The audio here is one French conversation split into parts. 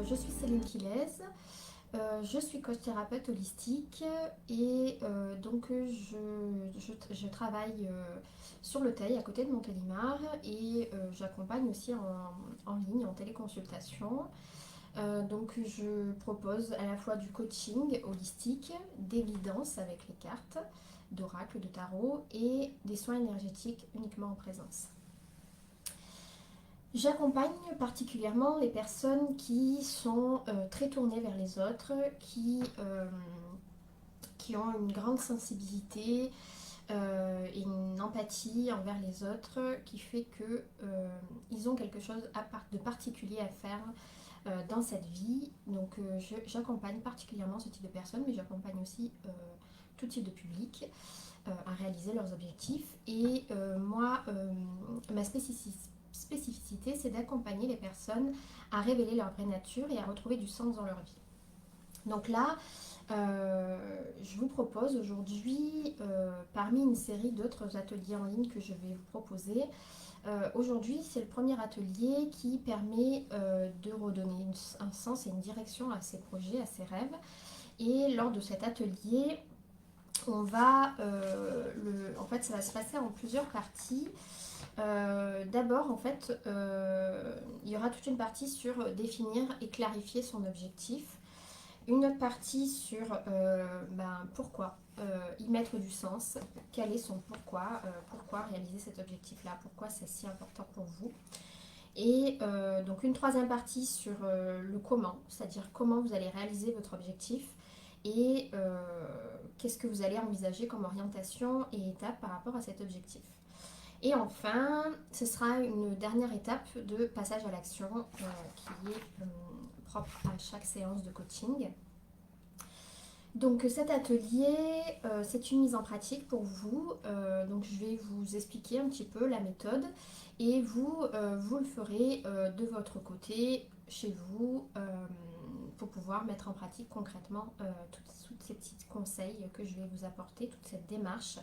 je suis Céline Quilez, je suis coach thérapeute holistique et je travaille sur le Teil à côté de Montélimar et j'accompagne aussi en ligne, en téléconsultation. Je propose à la fois du coaching holistique, des guidances avec les cartes d'oracle, de tarot et des soins énergétiques uniquement en présence. J'accompagne particulièrement les personnes qui sont très tournées vers les autres, qui ont une grande sensibilité et une empathie envers les autres qui fait qu'ils ont quelque chose de particulier à faire dans cette vie. J'accompagne particulièrement ce type de personnes, mais j'accompagne aussi tout type de public à réaliser leurs objectifs. Et ma spécificité, c'est d'accompagner les personnes à révéler leur vraie nature et à retrouver du sens dans leur vie. Donc là, je vous propose aujourd'hui, parmi une série d'autres ateliers en ligne que je vais vous proposer, aujourd'hui c'est le premier atelier qui permet de redonner un sens et une direction à ses projets, à ses rêves. Et lors de cet atelier, en fait, ça va se passer en plusieurs parties. D'abord, en fait, il y aura toute une partie sur définir et clarifier son objectif. Une autre partie sur pourquoi y mettre du sens, quel est son pourquoi réaliser cet objectif-là, pourquoi c'est si important pour vous. Et donc une troisième partie sur le comment, c'est-à-dire comment vous allez réaliser votre objectif et qu'est-ce que vous allez envisager comme orientation et étape par rapport à cet objectif. Et enfin, ce sera une dernière étape de passage à l'action qui est propre à chaque séance de coaching. Donc cet atelier, c'est une mise en pratique pour vous. Donc je vais vous expliquer un petit peu la méthode et vous le ferez de votre côté, chez vous, pour pouvoir mettre en pratique concrètement tous ces petits conseils que je vais vous apporter, toute cette démarche.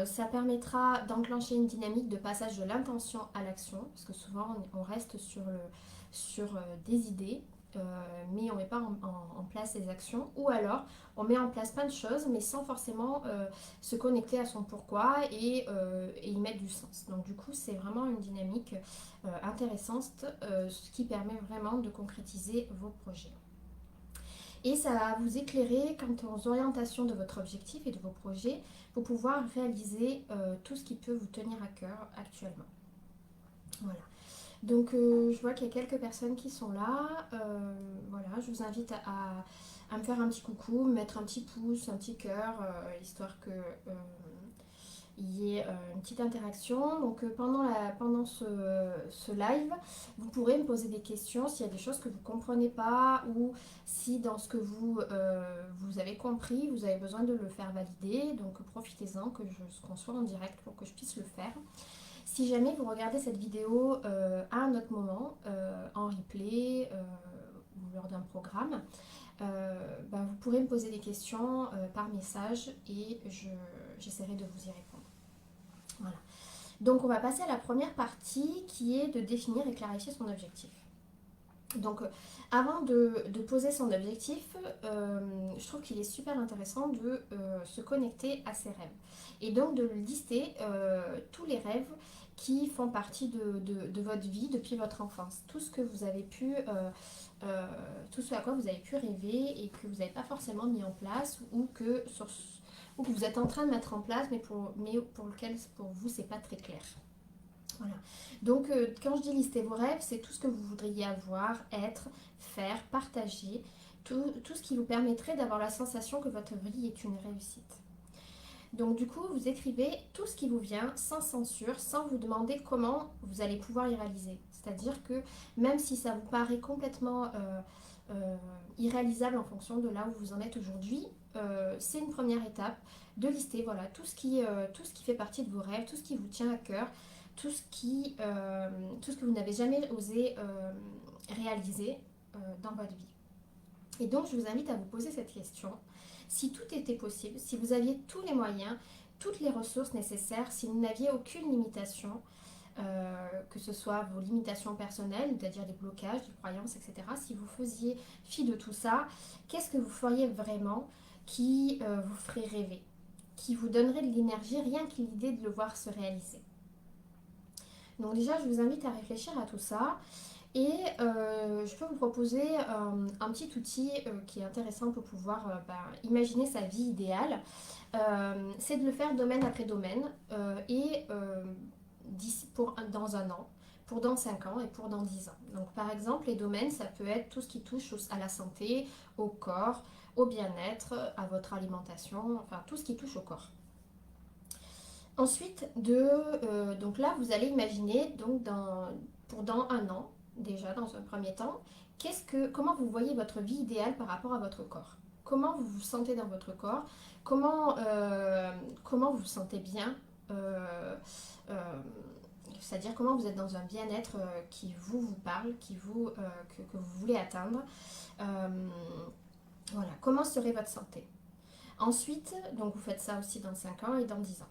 Ça permettra d'enclencher une dynamique de passage de l'intention à l'action, parce que souvent on reste sur des idées, mais on ne met pas en place des actions, ou alors on met en place plein de choses, mais sans forcément se connecter à son pourquoi et y mettre du sens. Donc du coup, c'est vraiment une dynamique intéressante, ce qui permet vraiment de concrétiser vos projets. Et ça va vous éclairer quant aux orientations de votre objectif et de vos projets pour pouvoir réaliser tout ce qui peut vous tenir à cœur actuellement. Voilà. Donc je vois qu'il y a quelques personnes qui sont là. Voilà, je vous invite à me faire un petit coucou, me mettre un petit pouce, un petit cœur, histoire que y ait une petite interaction. Donc pendant ce live, vous pourrez me poser des questions s'il y a des choses que vous ne comprenez pas ou si dans ce que vous avez compris, vous avez besoin de le faire valider. Donc profitez-en qu'on soit en direct pour que je puisse le faire. Si jamais vous regardez cette vidéo à un autre moment, en replay ou lors d'un programme, vous pourrez me poser des questions par message et j'essaierai de vous y répondre. Voilà. Donc on va passer à la première partie qui est de définir et clarifier son objectif. Donc avant de poser son objectif, je trouve qu'il est super intéressant de se connecter à ses rêves. Et donc de lister tous les rêves qui font partie de votre vie depuis votre enfance. Tout ce que vous avez pu, tout ce à quoi vous avez pu rêver et que vous n'avez pas forcément mis en place ou que vous êtes en train de mettre en place mais pour lequel pour vous c'est pas très clair. Voilà. Donc quand je dis lister vos rêves, c'est tout ce que vous voudriez avoir, être, faire, partager, tout ce qui vous permettrait d'avoir la sensation que votre vie est une réussite. Donc du coup, vous écrivez tout ce qui vous vient sans censure, sans vous demander comment vous allez pouvoir y réaliser. C'est-à-dire que même si ça vous paraît complètement irréalisable en fonction de là où vous en êtes aujourd'hui, c'est une première étape de lister voilà, tout ce qui fait partie de vos rêves, tout ce qui vous tient à cœur, tout ce que vous n'avez jamais osé réaliser dans votre vie. Et donc, je vous invite à vous poser cette question. Si tout était possible, si vous aviez tous les moyens, toutes les ressources nécessaires, si vous n'aviez aucune limitation, que ce soit vos limitations personnelles, c'est-à-dire des blocages, des croyances, etc. Si vous faisiez fi de tout ça, qu'est-ce que vous feriez vraiment qui vous ferait rêver, qui vous donnerait de l'énergie, rien que l'idée de le voir se réaliser. Donc déjà, je vous invite à réfléchir à tout ça. Et je peux vous proposer un petit outil qui est intéressant pour pouvoir imaginer sa vie idéale. C'est de le faire domaine après domaine dans un an, pour dans 5 ans et pour dans 10 ans. Donc par exemple, les domaines, ça peut être tout ce qui touche à la santé, au corps, au bien-être, à votre alimentation, enfin tout ce qui touche au corps. Ensuite, donc là, vous allez imaginer donc pour dans un an, déjà dans un premier temps, comment vous voyez votre vie idéale par rapport à votre corps. Comment vous vous sentez dans votre corps, comment vous vous sentez bien, euh, c'est-à-dire comment vous êtes dans un bien-être qui vous parle, que vous voulez atteindre. Voilà, comment serait votre santé. Ensuite, donc vous faites ça aussi dans 5 ans et dans 10 ans.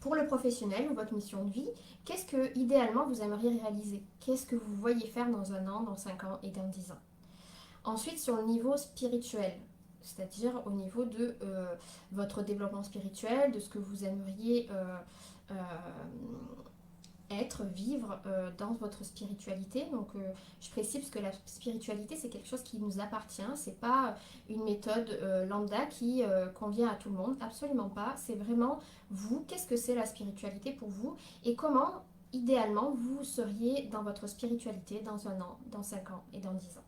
Pour le professionnel ou votre mission de vie, qu'est-ce que idéalement vous aimeriez réaliser? Qu'est-ce que vous voyez faire dans un an, dans 5 ans et dans 10 ans? Ensuite, sur le niveau spirituel, c'est-à-dire au niveau de votre développement spirituel, de ce que vous aimeriez euh, vivre dans votre spiritualité. Donc je précise parce que la spiritualité c'est quelque chose qui nous appartient, c'est pas une méthode lambda qui convient à tout le monde, absolument pas. C'est vraiment vous, qu'est-ce que c'est la spiritualité pour vous et comment idéalement vous seriez dans votre spiritualité dans un an, dans 5 ans et dans 10 ans.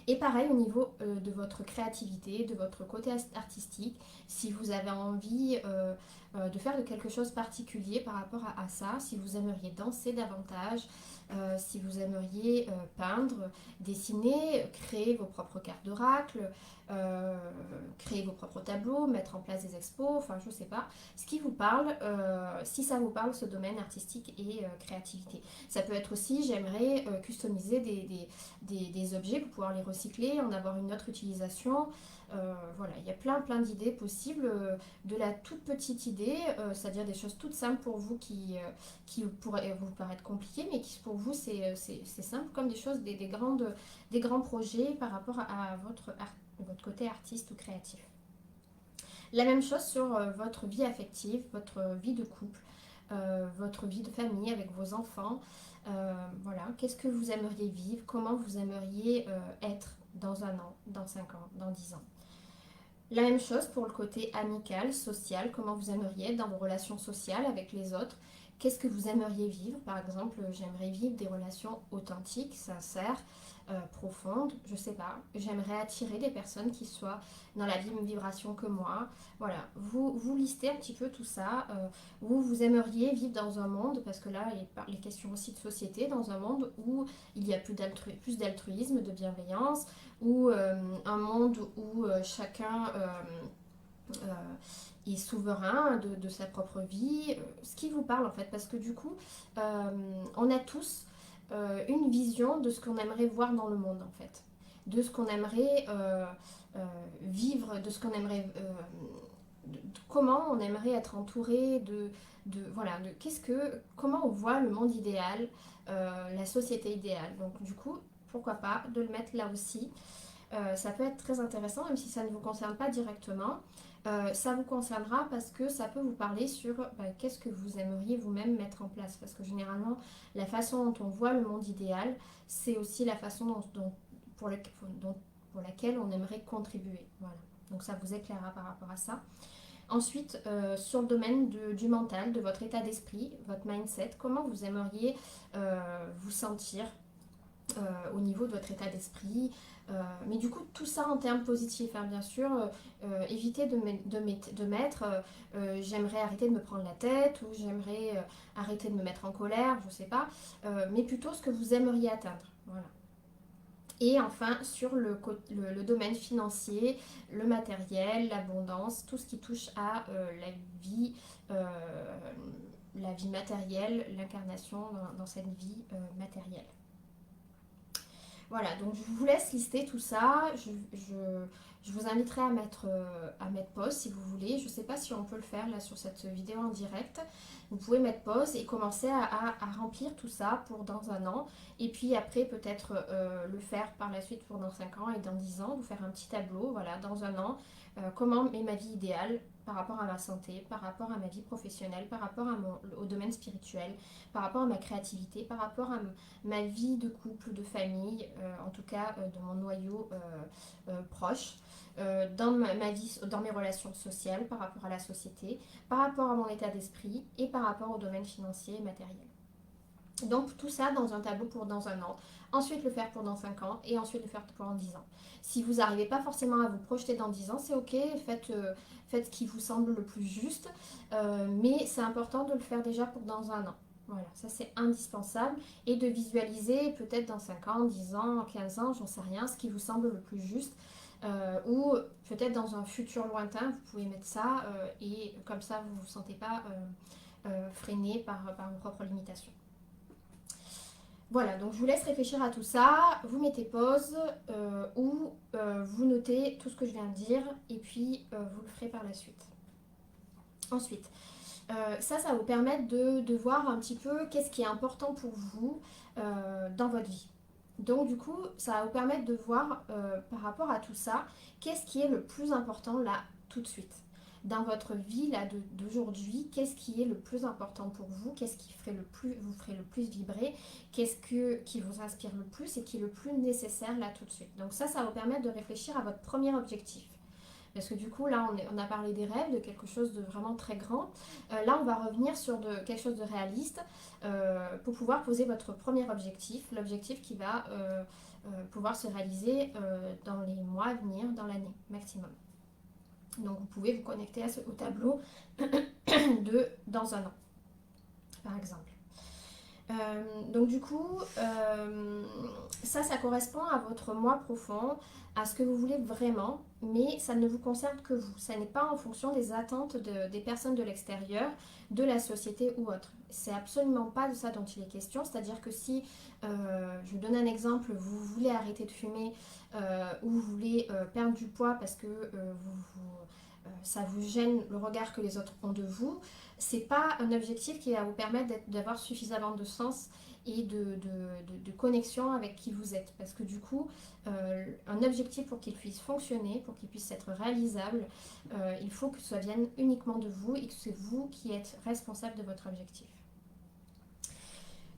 Et pareil au niveau de votre créativité, de votre côté artistique, si vous avez envie de faire de quelque chose de particulier par rapport à ça, si vous aimeriez danser davantage, si vous aimeriez peindre, dessiner, créer vos propres cartes d'oracle, créer vos propres tableaux, mettre en place des expos, enfin je sais pas, ce qui vous parle, si ça vous parle ce domaine artistique et créativité. Ça peut être aussi, j'aimerais customiser des objets pour pouvoir les recycler, en avoir une autre utilisation. Voilà, il y a plein d'idées possibles, de la toute petite idée, c'est-à-dire des choses toutes simples pour vous qui pourraient vous paraître compliquées, mais qui pour vous c'est simple, comme des choses, des grands projets par rapport à votre côté artiste ou créatif. La même chose sur votre vie affective, votre vie de couple, votre vie de famille avec vos enfants. Voilà, qu'est-ce que vous aimeriez vivre, comment vous aimeriez être dans un an, dans 5 ans, dans 10 ans. La même chose pour le côté amical, social, comment vous aimeriez être dans vos relations sociales avec les autres. Qu'est-ce que vous aimeriez vivre? Par exemple, j'aimerais vivre des relations authentiques, sincères, profondes, je sais pas. J'aimerais attirer des personnes qui soient dans la même vibration que moi. Voilà, vous listez un petit peu tout ça, où vous aimeriez vivre dans un monde, parce que là, il est question aussi de société, dans un monde où il y a plus d'altruisme, de bienveillance, ou un monde où chacun est souverain de sa propre vie, ce qui vous parle en fait, parce que du coup, on a tous une vision de ce qu'on aimerait voir dans le monde en fait, de ce qu'on aimerait vivre, de ce qu'on aimerait, comment on aimerait être entouré voilà, comment on voit le monde idéal, la société idéale. Donc du coup, pourquoi pas de le mettre là aussi. Ça peut être très intéressant, même si ça ne vous concerne pas directement. Ça vous concernera parce que ça peut vous parler sur qu'est-ce que vous aimeriez vous-même mettre en place. Parce que généralement, la façon dont on voit le monde idéal, c'est aussi la façon pour laquelle on aimerait contribuer. Voilà. Donc ça vous éclairera par rapport à ça. Ensuite, sur le domaine du mental, de votre état d'esprit, votre mindset, comment vous aimeriez vous sentir au niveau de votre état d'esprit. Mais du coup, tout ça en termes positifs, hein, bien sûr. Évitez de mettre j'aimerais arrêter de me prendre la tête ou j'aimerais arrêter de me mettre en colère, je sais pas. Mais plutôt ce que vous aimeriez atteindre. Voilà. Et enfin, sur le domaine financier, le matériel, l'abondance, tout ce qui touche à la vie matérielle, l'incarnation dans cette vie matérielle. Voilà, donc je vous laisse lister tout ça. Je vous inviterai à mettre pause si vous voulez. Je ne sais pas si on peut le faire là sur cette vidéo en direct. Vous pouvez mettre pause et commencer à remplir tout ça pour dans un an. Et puis après peut-être le faire par la suite pour dans 5 ans et dans 10 ans. Vous faire un petit tableau, voilà, dans un an. Comment est ma vie idéale par rapport à ma santé, par rapport à ma vie professionnelle, par rapport au domaine spirituel, par rapport à ma créativité, par rapport à ma vie de couple, de famille, en tout cas de mon noyau proche, dans ma vie, dans mes relations sociales, par rapport à la société, par rapport à mon état d'esprit et par rapport au domaine financier et matériel. Donc tout ça dans un tableau pour dans un an, ensuite le faire pour dans 5 ans et ensuite le faire pour dans 10 ans. Si vous n'arrivez pas forcément à vous projeter dans 10 ans, c'est ok, faites ce qui vous semble le plus juste, mais c'est important de le faire déjà pour dans un an. Voilà, ça c'est indispensable et de visualiser peut-être dans 5 ans, 10 ans, 15 ans, j'en sais rien, ce qui vous semble le plus juste. Ou peut-être dans un futur lointain, vous pouvez mettre ça et comme ça vous ne vous sentez pas freiné par vos propres limitations. Voilà, donc je vous laisse réfléchir à tout ça, vous mettez pause ou vous notez tout ce que je viens de dire et puis vous le ferez par la suite. Ensuite, ça va vous permettre de voir un petit peu qu'est-ce qui est important pour vous dans votre vie. Donc du coup, ça va vous permettre de voir par rapport à tout ça, qu'est-ce qui est le plus important là tout de suite. Dans votre vie là d'aujourd'hui, qu'est-ce qui est le plus important pour vous, qu'est-ce qui vous ferait le plus vibrer, qui vous inspire le plus et qui est le plus nécessaire là tout de suite. Donc ça va vous permettre de réfléchir à votre premier objectif. Parce que du coup, là, on a parlé des rêves, de quelque chose de vraiment très grand. Là, on va revenir sur quelque chose de réaliste pour pouvoir poser votre premier objectif, l'objectif qui va pouvoir se réaliser dans les mois à venir, dans l'année maximum. Donc, vous pouvez vous connecter au tableau de dans un an, par exemple. Donc du coup, ça correspond à votre moi profond, à ce que vous voulez vraiment, mais ça ne vous concerne que vous. Ça n'est pas en fonction des attentes des personnes de l'extérieur, de la société ou autre. C'est absolument pas de ça dont il est question. C'est-à-dire que si, je vous donne un exemple, vous voulez arrêter de fumer ou vous voulez perdre du poids parce que ça vous gêne le regard que les autres ont de vous, c'est pas un objectif qui va vous permettre d'avoir suffisamment de sens et de connexion avec qui vous êtes. Parce que du coup, un objectif pour qu'il puisse fonctionner, pour qu'il puisse être réalisable, il faut que ça vienne uniquement de vous et que c'est vous qui êtes responsable de votre objectif.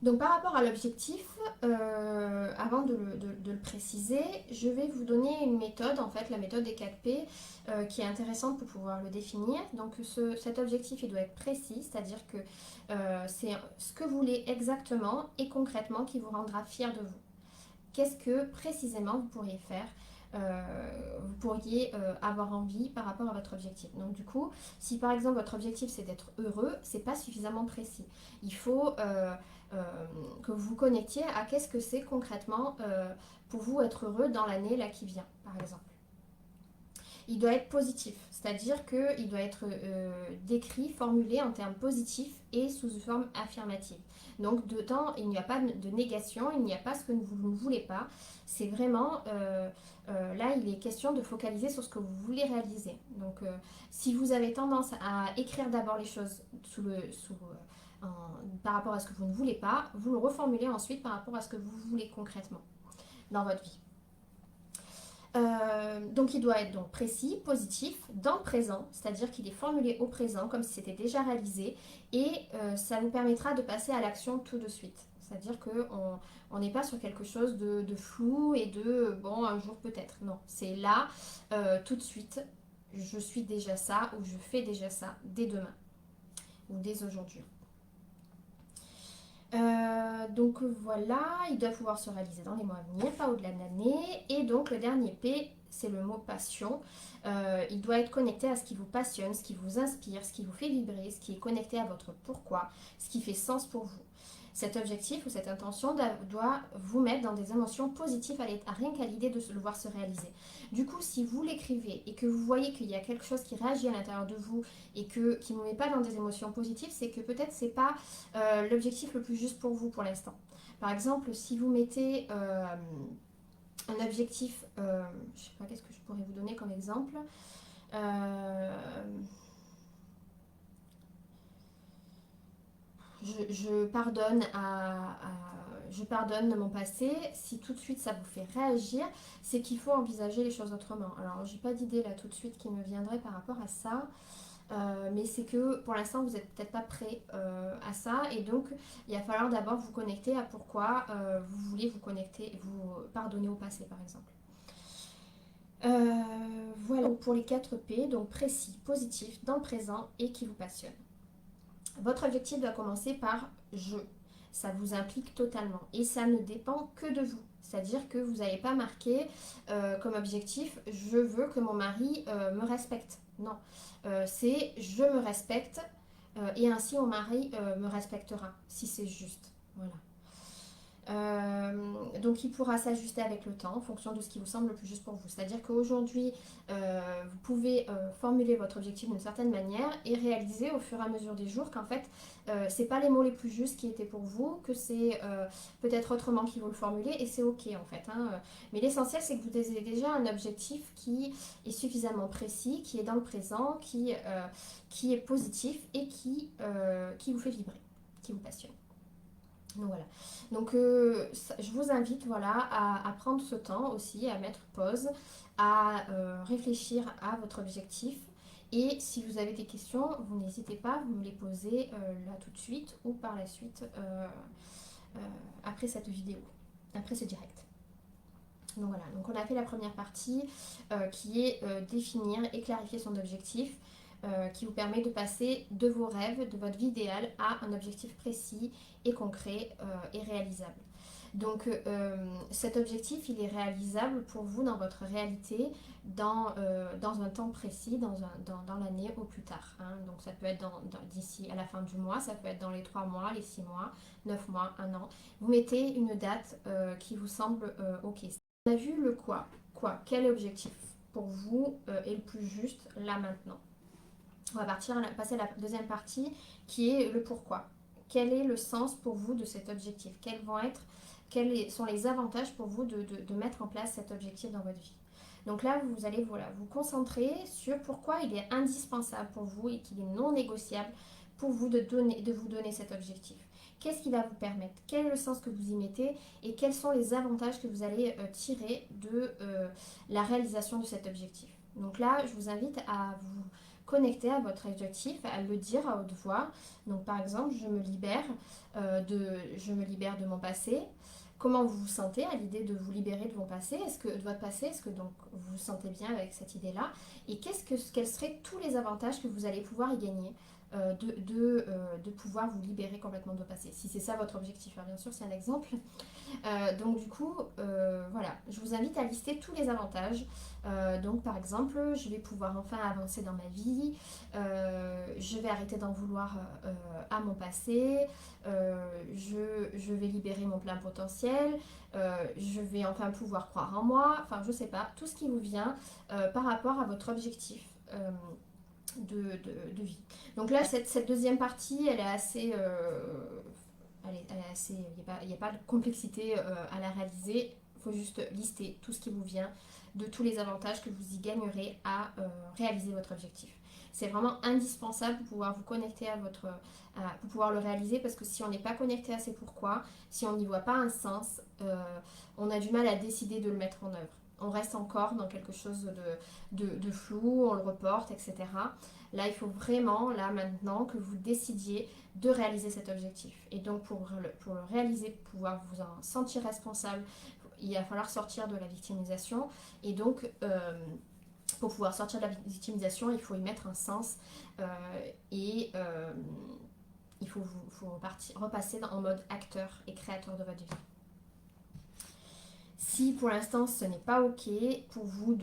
Donc par rapport à l'objectif, avant de le préciser, je vais vous donner une méthode, en fait la méthode des 4P, qui est intéressante pour pouvoir le définir. Donc cet objectif, il doit être précis, c'est-à-dire que c'est ce que vous voulez exactement et concrètement qui vous rendra fier de vous. Qu'est-ce que précisément vous pourriez faire, vous pourriez avoir envie par rapport à votre objectif. Donc du coup, si par exemple votre objectif c'est d'être heureux, c'est pas suffisamment précis. Il faut que vous vous connectiez à qu'est-ce que c'est concrètement pour vous être heureux dans l'année là qui vient, par exemple. Il doit être positif, c'est-à-dire qu'il doit être décrit, formulé en termes positifs et sous une forme affirmative. Donc dedans, il n'y a pas de négation, il n'y a pas ce que vous ne voulez pas. C'est vraiment, là, il est question de focaliser sur ce que vous voulez réaliser. Donc si vous avez tendance à écrire d'abord les choses par rapport à ce que vous ne voulez pas, vous le reformulez ensuite par rapport à ce que vous voulez concrètement dans votre vie. Donc il doit être donc précis, positif, dans le présent, c'est-à-dire qu'il est formulé au présent comme si c'était déjà réalisé et ça vous permettra de passer à l'action tout de suite. C'est-à-dire qu'on n'est pas sur quelque chose de flou et de bon un jour peut-être. Non, c'est là, tout de suite, je suis déjà ça ou je fais déjà ça dès demain ou dès aujourd'hui. Donc voilà, il doit pouvoir se réaliser dans les mois à venir, pas au-delà de l'année. Et donc le dernier P, c'est le mot passion. Il doit être connecté à ce qui vous passionne, ce qui vous inspire, ce qui vous fait vibrer, ce qui est connecté à votre pourquoi, ce qui fait sens pour vous. Cet objectif ou cette intention doit vous mettre dans des émotions positives à rien qu'à l'idée de le voir se réaliser. Du coup, si vous l'écrivez et que vous voyez qu'il y a quelque chose qui réagit à l'intérieur de vous et qui ne vous met pas dans des émotions positives, c'est que peut-être c'est pas l'objectif le plus juste pour vous pour l'instant. Par exemple, si vous mettez un objectif, je sais pas, qu'est-ce que je pourrais vous donner comme exemple. Euh, je pardonne je pardonne mon passé. Si tout de suite ça vous fait réagir, c'est qu'il faut envisager les choses autrement. Alors, j'ai pas d'idée là tout de suite qui me viendrait par rapport à ça. Mais c'est que pour l'instant vous n'êtes peut-être pas prêt à ça, et donc il va falloir d'abord vous connecter à pourquoi vous voulez vous connecter, vous pardonner au passé par exemple. Voilà pour les 4 P, donc précis, positif, dans le présent et qui vous passionne. Votre objectif doit commencer par je. Ça vous implique totalement et ça ne dépend que de vous. C'est-à-dire que vous n'avez pas marqué comme objectif je veux que mon mari me respecte. Non, c'est je me respecte et ainsi mon mari me respectera si c'est juste. Voilà. Donc il pourra s'ajuster avec le temps en fonction de ce qui vous semble le plus juste pour vous. C'est-à-dire qu'aujourd'hui, vous pouvez formuler votre objectif d'une certaine manière et réaliser au fur et à mesure des jours qu'en fait, c'est pas les mots les plus justes qui étaient pour vous, que c'est peut-être autrement qu'il faut le formuler et c'est ok en fait. Hein. Mais l'essentiel, c'est que vous ayez déjà un objectif qui est suffisamment précis, qui est dans le présent, qui est positif et qui vous fait vibrer, qui vous passionne. Donc voilà. Donc je vous invite voilà, à prendre ce temps aussi, à mettre pause, à réfléchir à votre objectif. Et si vous avez des questions, vous n'hésitez pas, vous me les posez là tout de suite ou par la suite après cette vidéo, après ce direct. Donc voilà, donc on a fait la première partie qui est définir et clarifier son objectif. Qui vous permet de passer de vos rêves, de votre vie idéale à un objectif précis et concret et réalisable. Donc cet objectif, il est réalisable pour vous dans votre réalité, dans un temps précis, dans l'année au plus tard. Hein. Donc ça peut être d'ici à la fin du mois, ça peut être dans les 3 mois, les 6 mois, 9 mois, 1 an. Vous mettez une date qui vous semble ok. On a vu le quoi. Quel objectif pour vous est le plus juste là maintenant? On va passer à la deuxième partie qui est le pourquoi. Quel est le sens pour vous de cet objectif? Quels sont les avantages pour vous de mettre en place cet objectif dans votre vie? Donc là, vous allez vous concentrer sur pourquoi il est indispensable pour vous et qu'il est non négociable pour vous de vous donner cet objectif. Qu'est-ce qui va vous permettre? Quel est le sens que vous y mettez? Et quels sont les avantages que vous allez tirer de la réalisation de cet objectif? Donc là, je vous invite à vous connecter à votre objectif, à le dire à haute voix. Donc par exemple, je me libère de mon passé. Comment vous vous sentez à l'idée de vous libérer de votre passé? Est-ce que donc vous vous sentez bien avec cette idée-là? Et quels seraient tous les avantages que vous allez pouvoir y gagner de pouvoir vous libérer complètement de votre passé? Si c'est ça votre objectif, hein, bien sûr, c'est un exemple. Donc du coup, voilà, je vous invite à lister tous les avantages. Donc par exemple, je vais pouvoir enfin avancer dans ma vie, je vais arrêter d'en vouloir à mon passé, je vais libérer mon plein potentiel, je vais enfin pouvoir croire en moi, enfin je sais pas, tout ce qui vous vient par rapport à votre objectif. De vie. Donc là, cette deuxième partie, elle est assez... il n'y a pas de complexité à la réaliser. Il faut juste lister tout ce qui vous vient de tous les avantages que vous y gagnerez à réaliser votre objectif. C'est vraiment indispensable pour pouvoir vous connecter pour pouvoir le réaliser, parce que si on n'est pas connecté à ses pourquoi, si on n'y voit pas un sens, on a du mal à décider de le mettre en œuvre. On reste encore dans quelque chose de flou, on le reporte, etc. Là, il faut vraiment, là maintenant, que vous décidiez de réaliser cet objectif. Et donc, pour le réaliser, pour pouvoir vous en sentir responsable, il va falloir sortir de la victimisation. Et donc, pour pouvoir sortir de la victimisation, il faut y mettre un sens il faut repasser en mode acteur et créateur de votre vie. Si pour l'instant ce n'est pas ok pour vous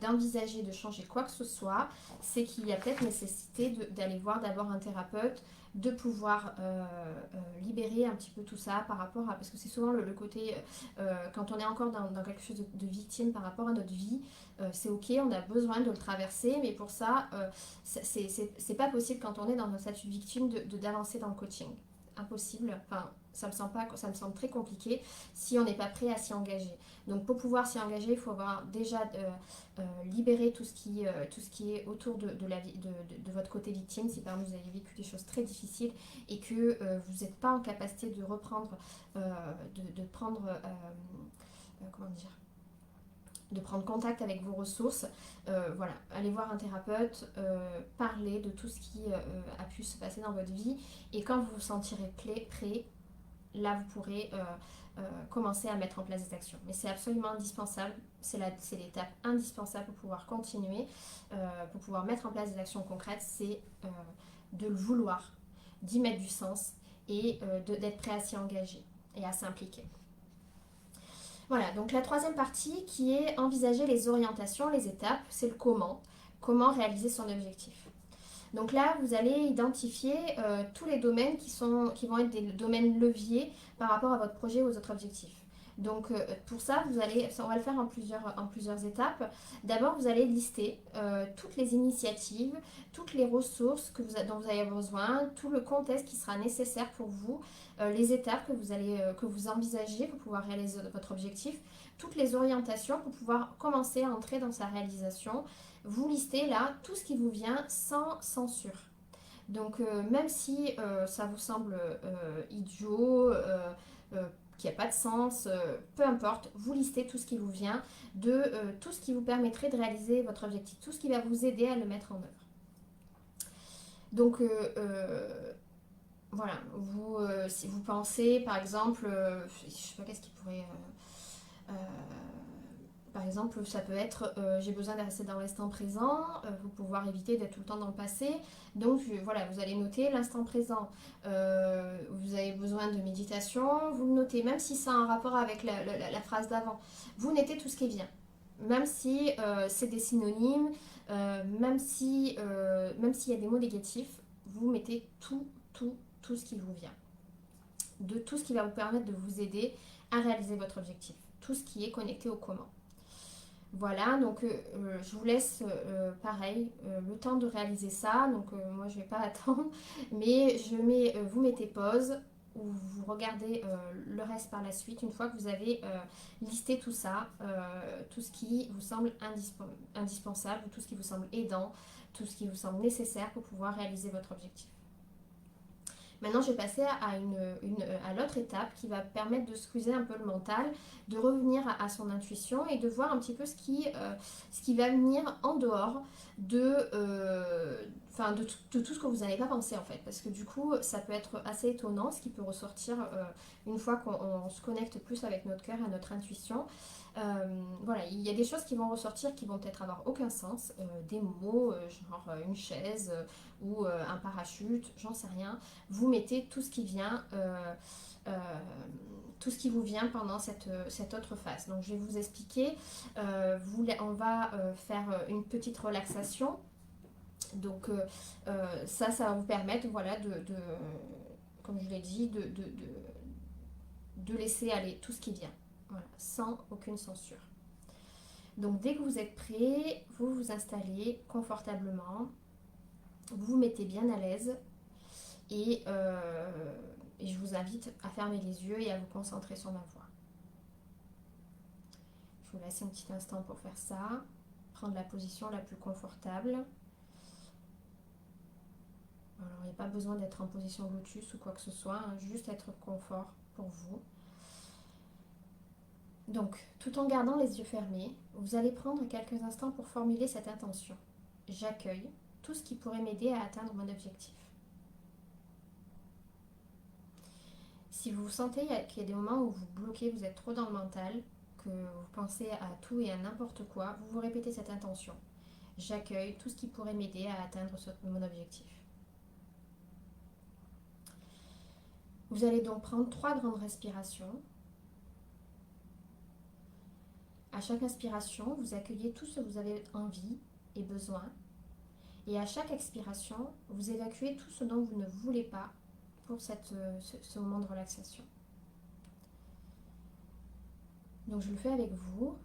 d'envisager de changer quoi que ce soit, c'est qu'il y a peut-être nécessité d'aller voir d'abord un thérapeute, de pouvoir libérer un petit peu tout ça par rapport à... Parce que c'est souvent le côté, quand on est encore dans quelque chose de victime par rapport à notre vie, c'est ok, on a besoin de le traverser, mais pour ça, c'est pas possible quand on est dans un statut de victime d'avancer dans le coaching. impossible. Enfin, ça me semble très compliqué si on n'est pas prêt à s'y engager. Donc pour pouvoir s'y engager, il faut avoir déjà libéré tout ce qui est autour de la vie, de votre côté victime. Si par exemple vous avez vécu des choses très difficiles et que vous n'êtes pas en capacité de reprendre, de prendre, comment dire, de prendre contact avec vos ressources, voilà, allez voir un thérapeute, parler de tout ce qui a pu se passer dans votre vie, et quand vous vous sentirez prêt, là vous pourrez commencer à mettre en place des actions. Mais c'est absolument indispensable, c'est l'étape indispensable pour pouvoir continuer, pour pouvoir mettre en place des actions concrètes, c'est de le vouloir, d'y mettre du sens et d'être prêt à s'y engager et à s'impliquer. Voilà, donc la troisième partie qui est envisager les orientations, les étapes, c'est le comment. Comment réaliser son objectif. Donc là, vous allez identifier tous les domaines qui vont être des domaines leviers par rapport à votre projet ou aux autres objectifs. Donc pour ça, on va le faire en plusieurs étapes. D'abord, vous allez lister toutes les initiatives, toutes les ressources dont vous avez besoin, tout le contexte qui sera nécessaire pour vous, les étapes que vous envisagez pour pouvoir réaliser votre objectif, toutes les orientations pour pouvoir commencer à entrer dans sa réalisation. Vous listez là tout ce qui vous vient sans censure. Donc même si ça vous semble idiot, qu'il n'y a pas de sens, peu importe, vous listez tout ce qui vous vient, tout ce qui vous permettrait de réaliser votre objectif, tout ce qui va vous aider à le mettre en œuvre. Donc voilà, si vous pensez par exemple, je ne sais pas qu'est-ce qui pourrait... par exemple, ça peut être j'ai besoin de rester dans l'instant présent pour pouvoir éviter d'être tout le temps dans le passé. Donc voilà, vous allez noter l'instant présent. Vous avez besoin de méditation, vous le notez, même si ça a un rapport avec la phrase d'avant. Vous notez tout ce qui vient, même si c'est des synonymes, même s'il y a des mots négatifs, vous mettez tout ce qui vous vient. De tout ce qui va vous permettre de vous aider à réaliser votre objectif. Tout ce qui est connecté au comment. Voilà, donc je vous laisse pareil, le temps de réaliser ça. Donc moi je ne vais pas attendre, mais vous mettez pause ou vous regardez le reste par la suite une fois que vous avez listé tout ça, tout ce qui vous semble indispensable, tout ce qui vous semble aidant, tout ce qui vous semble nécessaire pour pouvoir réaliser votre objectif. Maintenant, je vais passer à l'autre étape qui va permettre de squeezer un peu le mental, de revenir à son intuition et de voir un petit peu ce qui va venir en dehors de tout ce que vous n'avez pas pensé en fait. Parce que du coup, ça peut être assez étonnant ce qui peut ressortir une fois qu'on se connecte plus avec notre cœur et notre intuition. Voilà, il y a des choses qui vont ressortir qui vont peut-être avoir aucun sens, des mots genre une chaise ou un parachute, j'en sais rien. Vous mettez tout ce qui vient, tout ce qui vous vient pendant cette autre phase. Donc je vais vous expliquer. On va faire une petite relaxation. Donc ça va vous permettre, voilà, comme je l'ai dit, de laisser aller tout ce qui vient. Voilà, sans aucune censure. Donc dès que vous êtes prêt, vous vous installez confortablement, vous vous mettez bien à l'aise et je vous invite à fermer les yeux et à vous concentrer sur ma voix. Je vous laisse un petit instant pour faire ça, prendre la position la plus confortable. Alors il n'y a pas besoin d'être en position lotus ou quoi que ce soit, hein, juste être confort pour vous. Donc, tout en gardant les yeux fermés, vous allez prendre quelques instants pour formuler cette intention. J'accueille tout ce qui pourrait m'aider à atteindre mon objectif. Si vous sentez qu'il y a des moments où vous bloquez, vous êtes trop dans le mental, que vous pensez à tout et à n'importe quoi, vous répétez cette intention. J'accueille tout ce qui pourrait m'aider à atteindre mon objectif. Vous allez donc prendre 3 grandes respirations. À chaque inspiration, vous accueillez tout ce que vous avez envie et besoin. Et à chaque expiration, vous évacuez tout ce dont vous ne voulez pas pour ce moment de relaxation. Donc je le fais avec vous.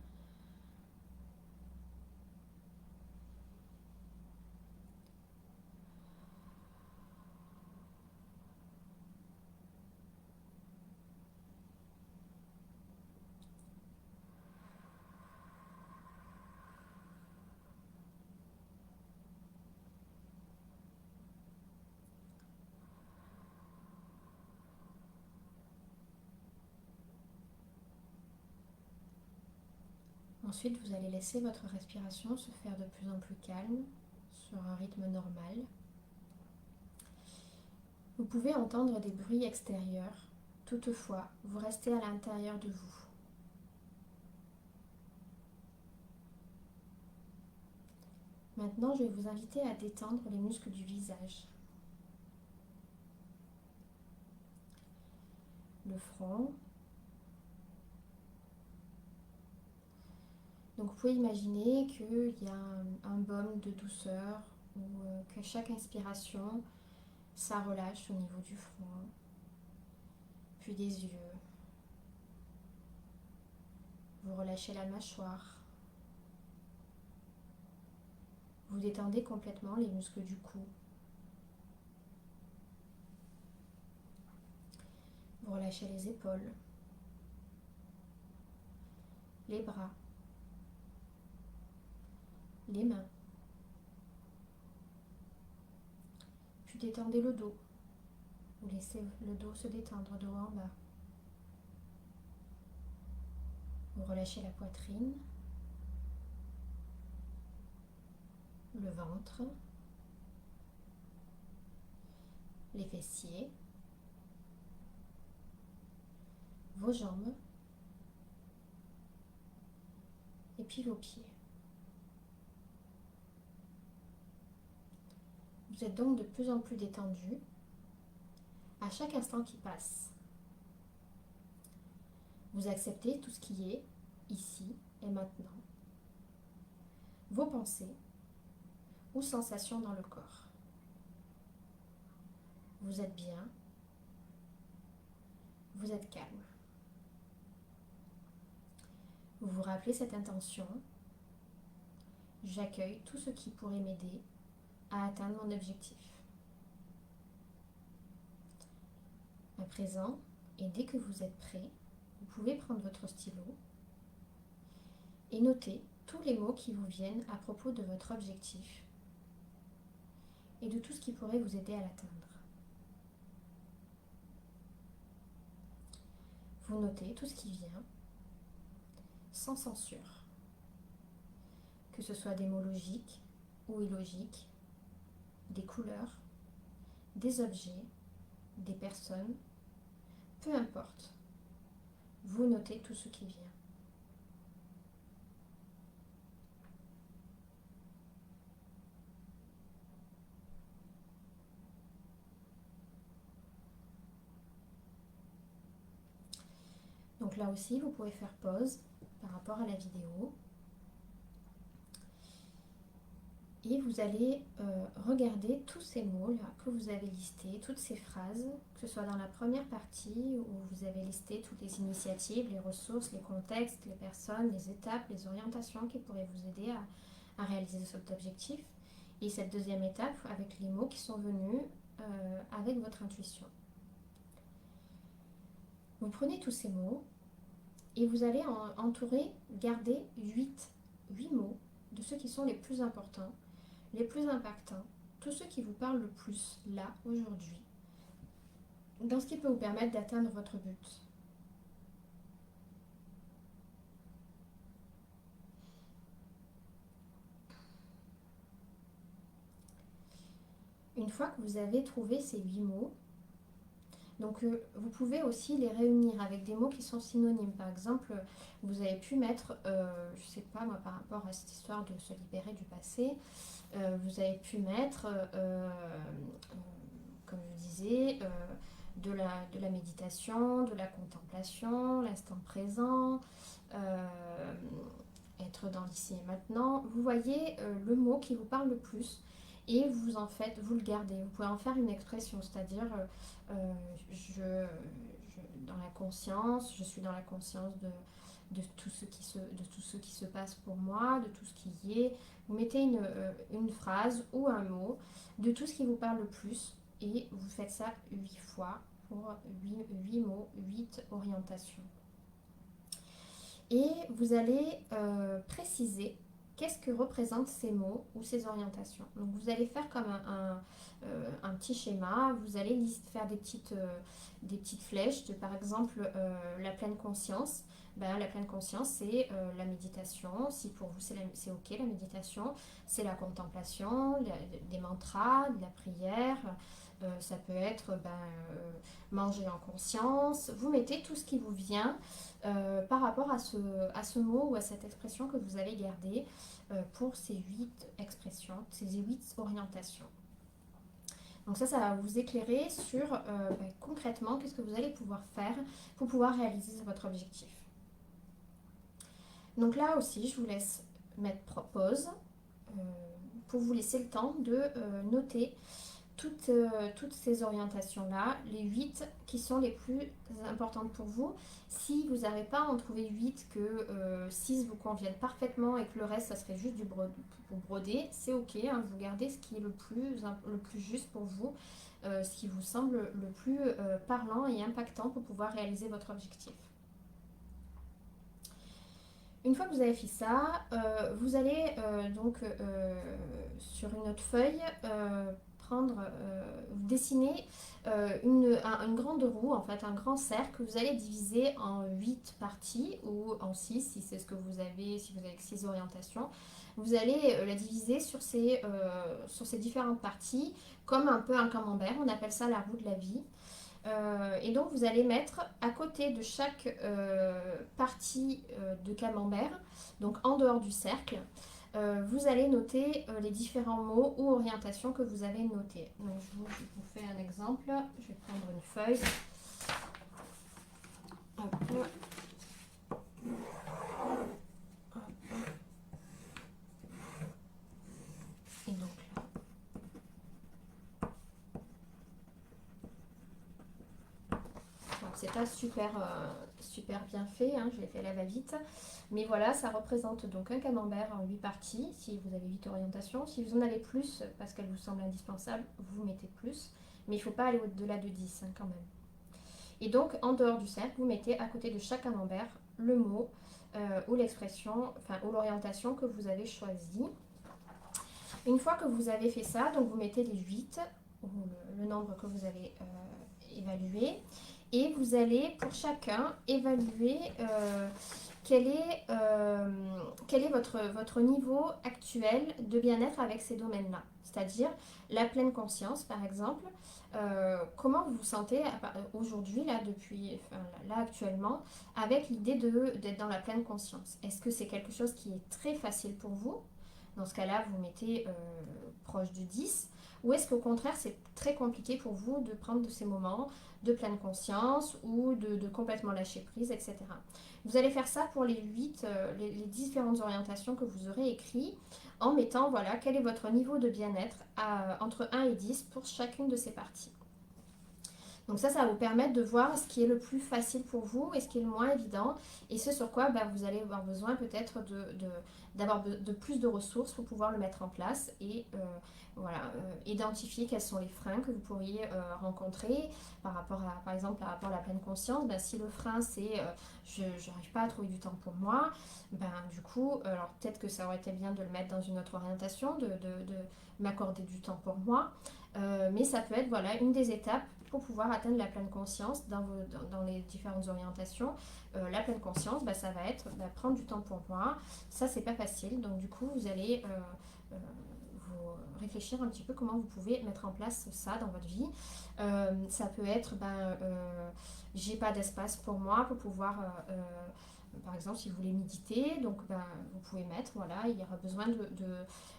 Ensuite, vous allez laisser votre respiration se faire de plus en plus calme, sur un rythme normal. Vous pouvez entendre des bruits extérieurs, toutefois, vous restez à l'intérieur de vous. Maintenant, je vais vous inviter à détendre les muscles du visage. Le front. Donc vous pouvez imaginer qu'il y a un baume de douceur ou qu'à chaque inspiration, ça relâche au niveau du front, puis des yeux. Vous relâchez la mâchoire. Vous détendez complètement les muscles du cou. Vous relâchez les épaules, les bras, les mains. Puis détendez le dos. Vous laissez le dos se détendre de haut en bas. Vous relâchez la poitrine, le ventre, les fessiers, vos jambes et puis vos pieds. Vous êtes donc de plus en plus détendu à chaque instant qui passe. Vous acceptez tout ce qui est ici et maintenant. Vos pensées ou sensations dans le corps. Vous êtes bien. Vous êtes calme. Vous vous rappelez cette intention. J'accueille tout ce qui pourrait m'aider à atteindre mon objectif. À présent, et dès que vous êtes prêt, vous pouvez prendre votre stylo et noter tous les mots qui vous viennent à propos de votre objectif et de tout ce qui pourrait vous aider à l'atteindre. Vous notez tout ce qui vient, sans censure, que ce soit des mots logiques ou illogiques, des couleurs, des objets, des personnes, peu importe. Vous notez tout ce qui vient. Donc là aussi, vous pouvez faire pause par rapport à la vidéo. Et vous allez regarder tous ces mots-là que vous avez listés, toutes ces phrases, que ce soit dans la première partie où vous avez listé toutes les initiatives, les ressources, les contextes, les personnes, les étapes, les orientations qui pourraient vous aider à réaliser cet objectif. Et cette deuxième étape avec les mots qui sont venus avec votre intuition. Vous prenez tous ces mots et vous allez garder 8 mots de ceux qui sont les plus importants, les plus impactants, tous ceux qui vous parlent le plus là, aujourd'hui, dans ce qui peut vous permettre d'atteindre votre but. Une fois que vous avez trouvé ces 8 mots, donc vous pouvez aussi les réunir avec des mots qui sont synonymes. Par exemple, vous avez pu mettre, je sais pas moi, par rapport à cette histoire de se libérer du passé, vous avez pu mettre, comme je disais, de la méditation, de la contemplation, l'instant présent, être dans l'ici et maintenant. Vous voyez le mot qui vous parle le plus et vous le gardez. Vous pouvez en faire une expression, c'est-à-dire dans la conscience, je suis dans la conscience de tout ce qui se passe pour moi, de tout ce qui y est. Vous mettez une phrase ou un mot de tout ce qui vous parle le plus et vous faites ça 8 fois pour 8 mots, 8 orientations. Et vous allez préciser qu'est-ce que représentent ces mots ou ces orientations. Donc vous allez faire comme un petit schéma, vous allez faire des petites flèches, par exemple la pleine conscience. Ben, la pleine conscience, c'est la méditation. Si pour vous c'est ok la méditation, c'est la contemplation, des mantras, de la prière. Ça peut être manger en conscience. Vous mettez tout ce qui vous vient par rapport à ce mot ou à cette expression que vous allez garder pour ces 8 expressions, ces 8 orientations. Donc ça va vous éclairer sur concrètement qu'est-ce que vous allez pouvoir faire pour pouvoir réaliser votre objectif. Donc là aussi, je vous laisse mettre pause pour vous laisser le temps de noter toutes ces orientations-là, les 8 qui sont les plus importantes pour vous. Si vous n'arrivez pas à en trouver 8, que 6 vous conviennent parfaitement et que le reste, ça serait juste pour broder, c'est ok, hein, vous gardez ce qui est le plus juste pour vous, ce qui vous semble le plus parlant et impactant pour pouvoir réaliser votre objectif. Une fois que vous avez fait ça, vous allez sur une autre feuille dessiner une grande roue, en fait un grand cercle que vous allez diviser en 8 parties ou en 6 si c'est ce que vous avez, si vous avez 6 orientations. Vous allez la diviser sur ces différentes parties comme un peu un camembert, on appelle ça la roue de la vie. Et donc vous allez mettre à côté de chaque partie de camembert, donc en dehors du cercle, vous allez noter les différents mots ou orientations que vous avez notés. Donc je vous fais un exemple, je vais prendre une feuille. Hop. Et donc là. Donc c'est pas super bien fait, hein, je l'ai fait à la va-vite. Mais voilà, ça représente donc un camembert en 8 parties, si vous avez 8 orientations. Si vous en avez plus, parce qu'elle vous semble indispensable, vous mettez plus. Mais il ne faut pas aller au-delà de 10 hein, quand même. Et donc, en dehors du cercle, vous mettez à côté de chaque camembert le mot ou l'expression, ou l'orientation que vous avez choisie. Une fois que vous avez fait ça, donc vous mettez les 8, ou le nombre que vous avez évalué. Et vous allez, pour chacun, évaluer quel est votre niveau actuel de bien-être avec ces domaines-là. C'est-à-dire la pleine conscience, par exemple. Comment vous vous sentez aujourd'hui, là actuellement, avec l'idée d'être dans la pleine conscience? Est-ce que c'est quelque chose qui est très facile pour vous? Dans ce cas-là, vous mettez proche de 10. Ou est-ce qu'au contraire, c'est très compliqué pour vous de prendre de ces moments de pleine conscience ou de complètement lâcher prise, etc. Vous allez faire ça pour les différentes orientations que vous aurez écrites en mettant, voilà, quel est votre niveau de bien-être entre 1 et 10 pour chacune de ces parties. Donc ça va vous permettre de voir ce qui est le plus facile pour vous et ce qui est le moins évident et ce sur quoi vous allez avoir besoin peut-être d'avoir de plus de ressources pour pouvoir le mettre en place et identifier quels sont les freins que vous pourriez rencontrer par exemple par rapport à la pleine conscience. Si le frein c'est je n'arrive pas à trouver du temps pour moi, du coup alors peut-être que ça aurait été bien de le mettre dans une autre orientation, de m'accorder du temps pour moi, mais ça peut être voilà une des étapes pour pouvoir atteindre la pleine conscience dans les différentes orientations. La pleine conscience, ça va être prendre du temps pour moi. Ça, c'est pas facile. Donc, du coup, vous allez vous réfléchir un petit peu comment vous pouvez mettre en place ça dans votre vie. Ça peut être, j'ai pas d'espace pour moi pour pouvoir... par exemple, si vous voulez méditer, donc vous pouvez mettre, voilà, il y aura besoin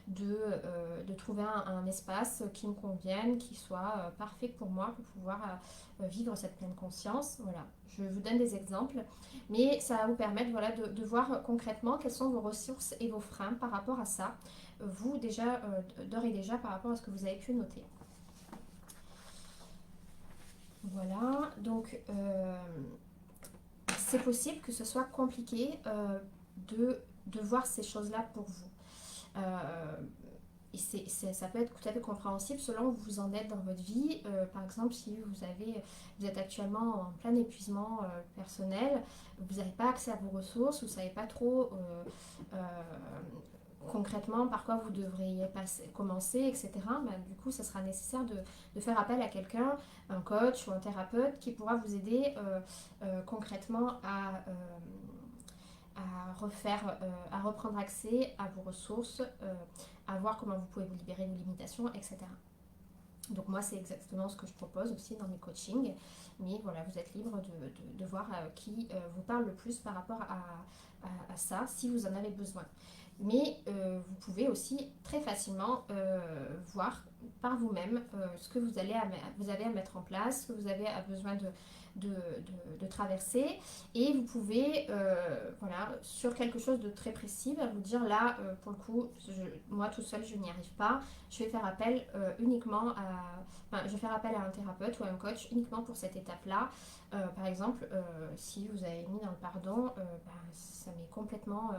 de trouver un espace qui me convienne, qui soit parfait pour moi, pour pouvoir vivre cette pleine conscience. Voilà, je vous donne des exemples, mais ça va vous permettre voilà, de voir concrètement quelles sont vos ressources et vos freins par rapport à ça, vous déjà, d'ores et déjà par rapport à ce que vous avez pu noter. Voilà, donc... c'est possible que ce soit compliqué de voir ces choses-là pour vous. Et ça peut être tout à fait compréhensible selon où vous en êtes dans votre vie. Par exemple, si vous êtes actuellement en plein épuisement personnel, vous n'avez pas accès à vos ressources, vous ne savez pas trop concrètement par quoi vous devriez commencer, etc. Ben, du coup, ça sera nécessaire de faire appel à quelqu'un, un coach ou un thérapeute qui pourra vous aider concrètement à reprendre accès à vos ressources, à voir comment vous pouvez vous libérer de limitations, etc. Donc moi, c'est exactement ce que je propose aussi dans mes coachings. Mais voilà, vous êtes libre de voir qui vous parle le plus par rapport à ça, si vous en avez besoin. Mais vous pouvez aussi très facilement voir par vous-même ce que vous avez à mettre en place, ce que vous avez besoin de traverser. Et vous pouvez, voilà, sur quelque chose de très précis, vous dire là, pour le coup, moi tout seul, je n'y arrive pas. Je vais faire appel uniquement je vais faire appel à un thérapeute ou à un coach uniquement pour cette étape-là. Par exemple, si vous avez mis dans le pardon, ça m'est complètement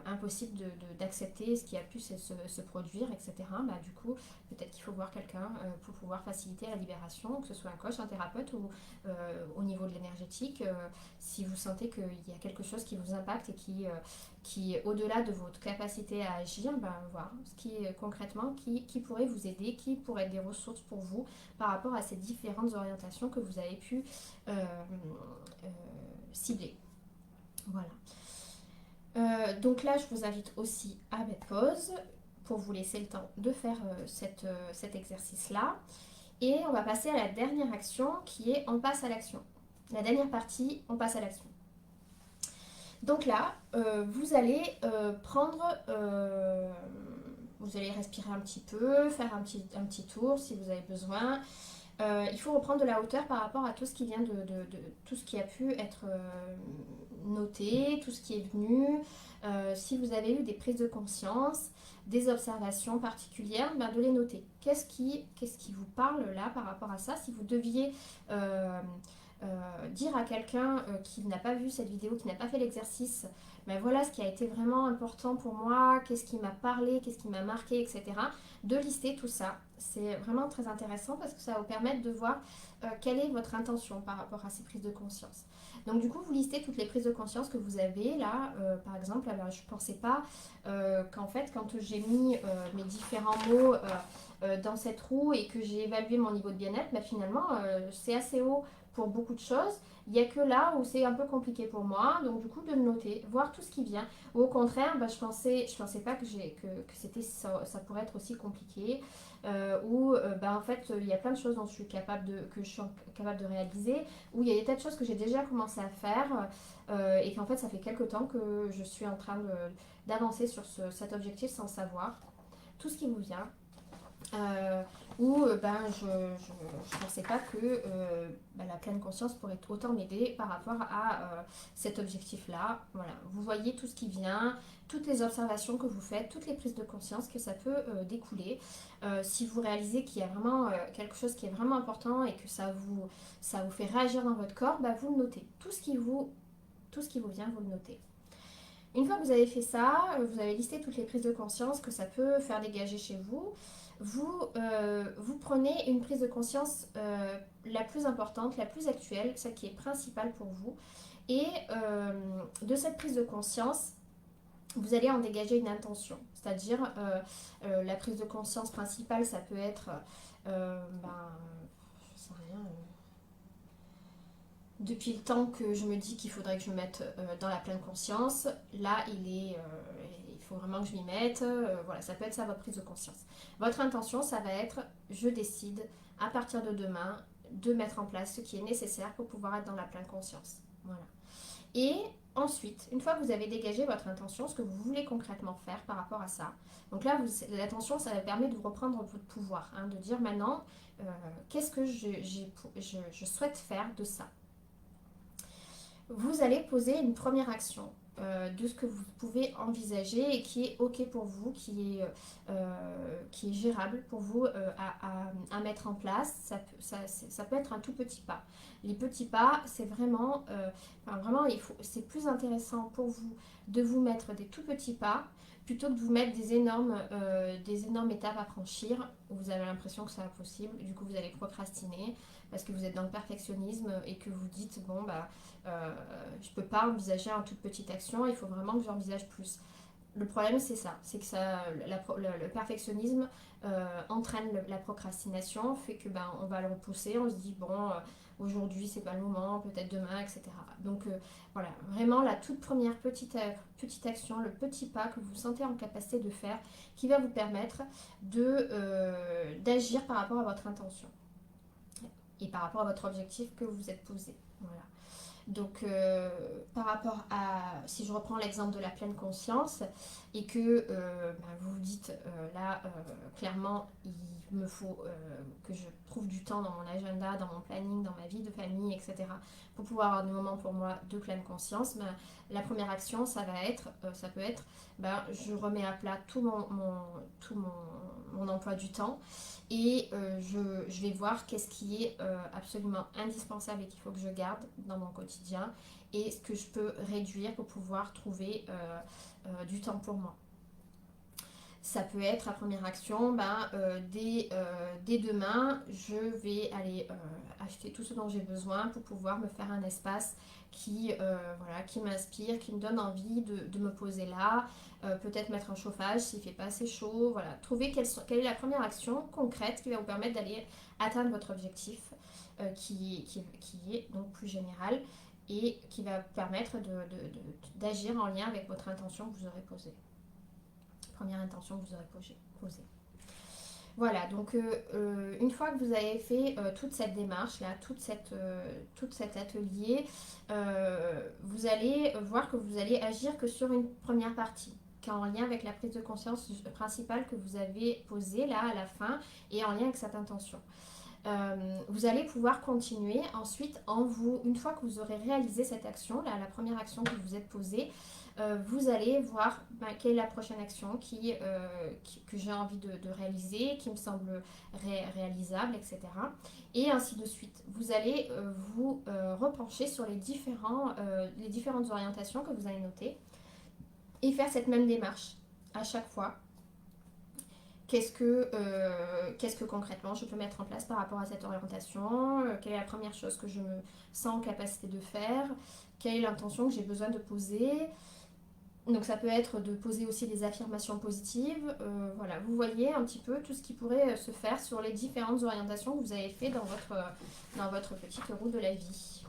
impossible d'accepter ce qui a pu se produire, etc. Du coup, peut-être qu'il faut voir quelqu'un pour pouvoir faciliter la libération, que ce soit un coach, un thérapeute ou au niveau de l'énergétique. Si vous sentez qu'il y a quelque chose qui vous impacte et qui est au-delà de votre capacité à agir, voir ce qui est concrètement, qui pourrait vous aider, qui pourrait être des ressources pour vous par rapport à ces différentes orientations que vous avez pu cibler. Voilà. Donc là, je vous invite aussi à mettre pause pour vous laisser le temps de faire cet exercice-là. Et on va passer à la dernière action qui est on passe à l'action. La dernière partie, on passe à l'action. Donc là, vous allez vous allez respirer un petit peu, faire un petit tour si vous avez besoin. Il faut reprendre de la hauteur par rapport à tout ce qui vient tout ce qui a pu être noté, tout ce qui est venu. Si vous avez eu des prises de conscience, des observations particulières, de les noter. Qu'est-ce qui vous parle là par rapport à ça? Si vous deviez dire à quelqu'un qui n'a pas vu cette vidéo, qui n'a pas fait l'exercice, voilà ce qui a été vraiment important pour moi, qu'est-ce qui m'a parlé, qu'est-ce qui m'a marqué, etc. De lister tout ça. C'est vraiment très intéressant parce que ça va vous permettre de voir quelle est votre intention par rapport à ces prises de conscience. Donc du coup, vous listez toutes les prises de conscience que vous avez là. Par exemple, je ne pensais pas qu'en fait, quand j'ai mis mes différents mots dans cette roue et que j'ai évalué mon niveau de bien-être, finalement, c'est assez haut pour beaucoup de choses. Il n'y a que là où c'est un peu compliqué pour moi, donc du coup de le noter, voir tout ce qui vient. Ou au contraire, je pensais pas que ça pourrait être aussi compliqué. En fait il y a plein de choses que je suis capable de réaliser, où il y a des tas de choses que j'ai déjà commencé à faire et qu'en fait ça fait quelques temps que je suis en train d'avancer sur cet objectif sans savoir. Tout ce qui vous vient. Je ne pensais pas que la pleine conscience pourrait autant m'aider par rapport à cet objectif-là. Voilà. Vous voyez tout ce qui vient, toutes les observations que vous faites, toutes les prises de conscience que ça peut découler. Si vous réalisez qu'il y a vraiment quelque chose qui est vraiment important et que ça vous fait réagir dans votre corps, vous le notez. Tout ce qui vous vient, vous le notez. Une fois que vous avez fait ça, vous avez listé toutes les prises de conscience que ça peut faire dégager chez vous. Vous prenez une prise de conscience la plus importante, la plus actuelle, celle qui est principale pour vous. Et de cette prise de conscience, vous allez en dégager une intention. C'est-à-dire, la prise de conscience principale, ça peut être, je sais rien, depuis le temps que je me dis qu'il faudrait que je me mette dans la pleine conscience, là, il faut vraiment que je m'y mette. Voilà, ça peut être ça votre prise de conscience. Votre intention, ça va être, je décide à partir de demain de mettre en place ce qui est nécessaire pour pouvoir être dans la pleine conscience. Voilà. Et ensuite, une fois que vous avez dégagé votre intention, ce que vous voulez concrètement faire par rapport à ça, donc là, l'attention, ça permet de vous reprendre votre pouvoir, de dire maintenant, qu'est-ce que je souhaite faire de ça. Vous allez poser une première action de ce que vous pouvez envisager et qui est OK pour vous, qui est gérable pour vous à mettre en place. Ça peut être un tout petit pas. Les petits pas, c'est vraiment, c'est plus intéressant pour vous de vous mettre des tout petits pas plutôt que de vous mettre des énormes étapes à franchir où vous avez l'impression que c'est impossible. Du coup, vous allez procrastiner parce que vous êtes dans le perfectionnisme et que vous dites je peux pas envisager une toute petite action, il faut vraiment que j'envisage plus. le problème c'est ça, c'est que le perfectionnisme entraîne la procrastination, fait que on va le repousser, on se dit bon, aujourd'hui c'est pas le moment, peut-être demain, etc. Donc voilà, vraiment la toute première petite action, le petit pas que vous vous sentez en capacité de faire, qui va vous permettre d'agir par rapport à votre intention et par rapport à votre objectif que vous vous êtes posé. Voilà. Donc, par rapport à, si je reprends l'exemple de la pleine conscience, et que vous vous dites, clairement, il me faut que je trouve du temps dans mon agenda, dans mon planning, dans ma vie de famille, etc., pour pouvoir avoir des moments pour moi de pleine conscience, la première action, ça peut être, je remets à plat tout mon emploi du temps, et je vais voir qu'est-ce qui est absolument indispensable et qu'il faut que je garde dans mon quotidien, et ce que je peux réduire pour pouvoir trouver du temps pour moi. Ça peut être la première action, dès demain, je vais aller acheter tout ce dont j'ai besoin pour pouvoir me faire un espace qui m'inspire, qui me donne envie de me poser là, peut-être mettre un chauffage s'il ne fait pas assez chaud, voilà. Trouver quelle est la première action concrète qui va vous permettre d'aller atteindre votre objectif, qui est donc plus général, et qui va vous permettre d'agir en lien avec votre intention que vous aurez posée. Première intention que vous aurez posée. Voilà, donc une fois que vous avez fait toute cette démarche là, tout cet atelier, vous allez voir que vous allez agir que sur une première partie, qui est en lien avec la prise de conscience principale que vous avez posée là à la fin, et en lien avec cette intention. Vous allez pouvoir continuer ensuite une fois que vous aurez réalisé cette action, là, la première action que vous êtes posée, vous allez voir quelle est la prochaine action que j'ai envie de réaliser, qui me semble réalisable, etc. Et ainsi de suite. Vous allez vous repencher sur les différentes orientations que vous avez notées, et faire cette même démarche à chaque fois. Qu'est-ce que concrètement je peux mettre en place par rapport à cette orientation, quelle est la première chose que je me sens en capacité de faire, quelle est l'intention que j'ai besoin de poser. Donc ça peut être de poser aussi des affirmations positives. Voilà, vous voyez un petit peu tout ce qui pourrait se faire sur les différentes orientations que vous avez fait dans votre petite roue de la vie.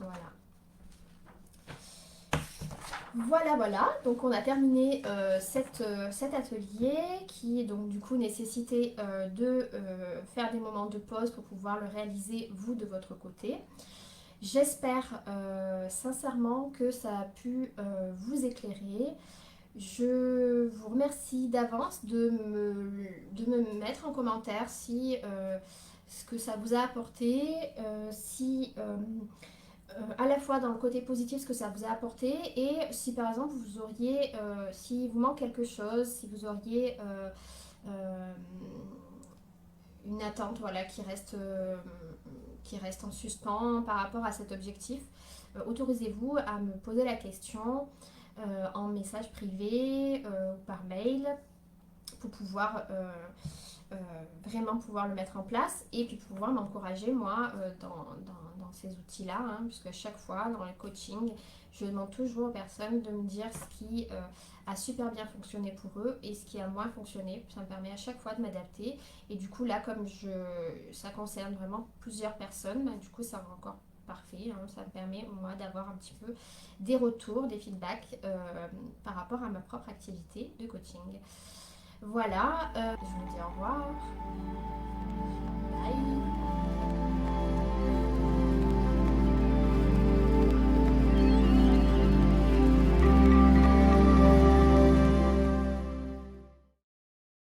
Voilà, donc on a terminé cet atelier qui donc du coup nécessitait de faire des moments de pause pour pouvoir le réaliser vous de votre côté. J'espère sincèrement que ça a pu vous éclairer. Je vous remercie d'avance de me mettre en commentaire si ce que ça vous a apporté, à la fois dans le côté positif ce que ça vous a apporté, et si par exemple vous auriez, si vous manque quelque chose, si vous auriez une attente qui reste en suspens par rapport à cet objectif, autorisez-vous à me poser la question en message privé ou par mail, pour pouvoir vraiment pouvoir le mettre en place, et puis pouvoir m'encourager moi dans ces outils-là, hein, puisque chaque fois dans le coaching, je demande toujours aux personnes de me dire ce qui a super bien fonctionné pour eux et ce qui a moins fonctionné. Ça me permet à chaque fois de m'adapter, et du coup là, comme ça concerne vraiment plusieurs personnes, du coup ça va encore parfait, hein. Ça me permet moi d'avoir un petit peu des retours, des feedbacks par rapport à ma propre activité de coaching. Voilà, je vous dis au revoir. Bye.